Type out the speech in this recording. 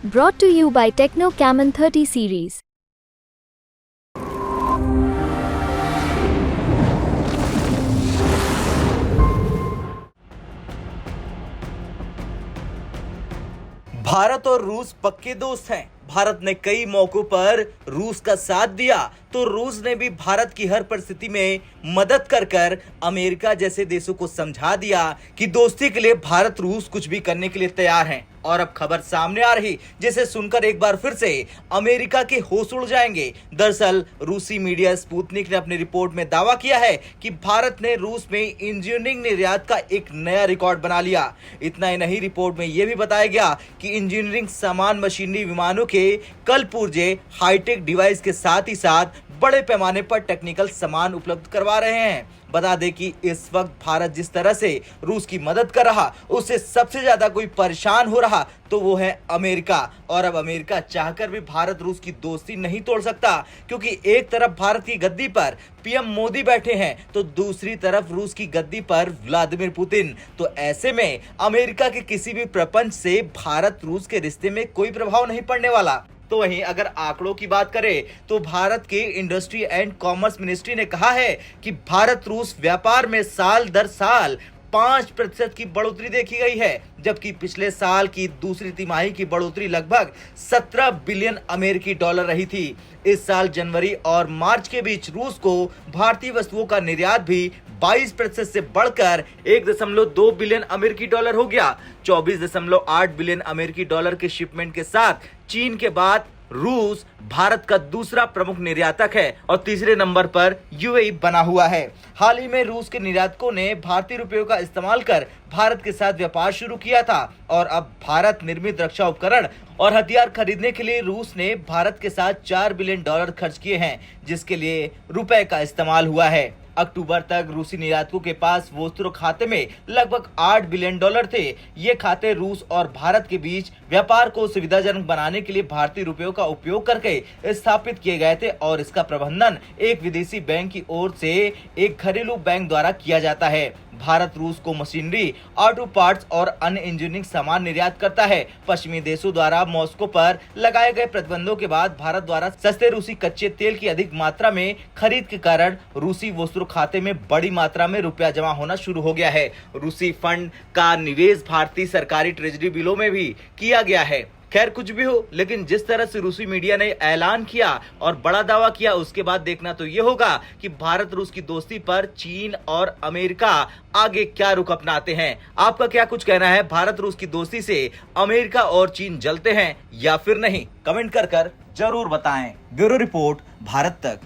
Brought to you by Techno Camon 30 series. Bharat और रूस पक्के दोस्त हैं। भारत ने कई मौकों पर रूस का साथ दिया तो रूस ने भी भारत की हर परिस्थिति में मदद कर अमेरिका जैसे देशों को समझा दिया कि दोस्ती के लिए भारत रूस कुछ भी करने के लिए तैयार हैं। और अब खबर सामने आ रही जिसे सुनकर एक बार फिर से अमेरिका के होश उड़ जाएंगे। दरअसल रूसी मीडिया स्पुतनिक ने अपनी रिपोर्ट में दावा किया है कि भारत ने रूस में इंजीनियरिंग निर्यात का एक नया रिकॉर्ड बना लिया। इतना ही नहीं, रिपोर्ट में यह भी बताया गया कि इंजीनियरिंग सामान, मशीनरी, विमानों के कल पुर्जे, हाईटेक डिवाइस के साथ ही साथ बड़े पैमाने पर टेक्निकल सामान उपलब्ध करवा रहे हैं। बता दें कि इस वक्त भारत जिस तरह से रूस की मदद कर रहा, उससे सबसे ज्यादा कोई परेशान हो रहा तो वो है अमेरिका। और अब अमेरिका चाहकर भी भारत रूस की दोस्ती नहीं तोड़ सकता, क्योंकि एक तरफ भारत की गद्दी पर पीएम मोदी बैठे हैं तो दूसरी तरफ रूस की गद्दी पर व्लादिमीर पुतिन। तो ऐसे में अमेरिका के किसी भी प्रपंच से भारत रूस के रिश्ते में कोई प्रभाव नहीं पड़ने वाला। तो वहीं अगर आंकड़ों की बात करें तो भारत के इंडस्ट्री एंड कॉमर्स मिनिस्ट्री ने कहा है कि भारत रूस व्यापार में साल दर साल 5% की बढ़ोतरी देखी गई है, जबकि पिछले साल की दूसरी तिमाही की बढ़ोतरी लगभग 17 बिलियन अमेरिकी डॉलर रही थी। इस साल जनवरी और मार्च के बीच रूस को भारतीय वस्तुओं का निर्यात भी 22% से बढ़कर 1.2 बिलियन अमेरिकी डॉलर हो गया। 24.8 बिलियन अमेरिकी डॉलर के शिपमेंट के साथ चीन के बाद रूस भारत का दूसरा प्रमुख निर्यातक है और तीसरे नंबर पर यूएई बना हुआ है। हाल ही में रूस के निर्यातकों ने भारतीय रुपयों का इस्तेमाल कर भारत के साथ व्यापार शुरू किया था और अब भारत निर्मित रक्षा उपकरण और हथियार खरीदने के लिए रूस ने भारत के साथ 4 बिलियन डॉलर खर्च किए हैं, जिसके लिए रुपए का इस्तेमाल हुआ है। अक्टूबर तक रूसी निर्यातकों के पास वस्त्रों खाते में लगभग 8 बिलियन डॉलर थे। ये खाते रूस और भारत के बीच व्यापार को सुविधाजनक बनाने के लिए भारतीय रुपयों का उपयोग करके स्थापित किए गए थे और इसका प्रबंधन एक विदेशी बैंक की ओर से एक घरेलू बैंक द्वारा किया जाता है। भारत रूस को मशीनरी, ऑटो पार्ट्स और अन्य इंजीनियरिंग सामान निर्यात करता है। पश्चिमी देशों द्वारा मॉस्को पर लगाए गए प्रतिबंधों के बाद भारत द्वारा सस्ते रूसी कच्चे तेल की अधिक मात्रा में खरीद के कारण रूसी वस्त्रों खाते में बड़ी मात्रा में रुपया जमा होना शुरू हो गया है। रूसी फंड का निवेश भारतीय सरकारी ट्रेजरी बिलों में भी किया गया है। खैर कुछ भी हो, लेकिन जिस तरह से रूसी मीडिया ने ऐलान किया और बड़ा दावा किया, उसके बाद देखना तो ये होगा कि भारत रूस की दोस्ती पर चीन और अमेरिका आगे क्या रुख अपनाते हैं। आपका क्या कुछ कहना है? भारत रूस की दोस्ती से अमेरिका और चीन जलते हैं या फिर नहीं? कमेंट कर जरूर बताएं। ब्यूरो रिपोर्ट, भारत तक।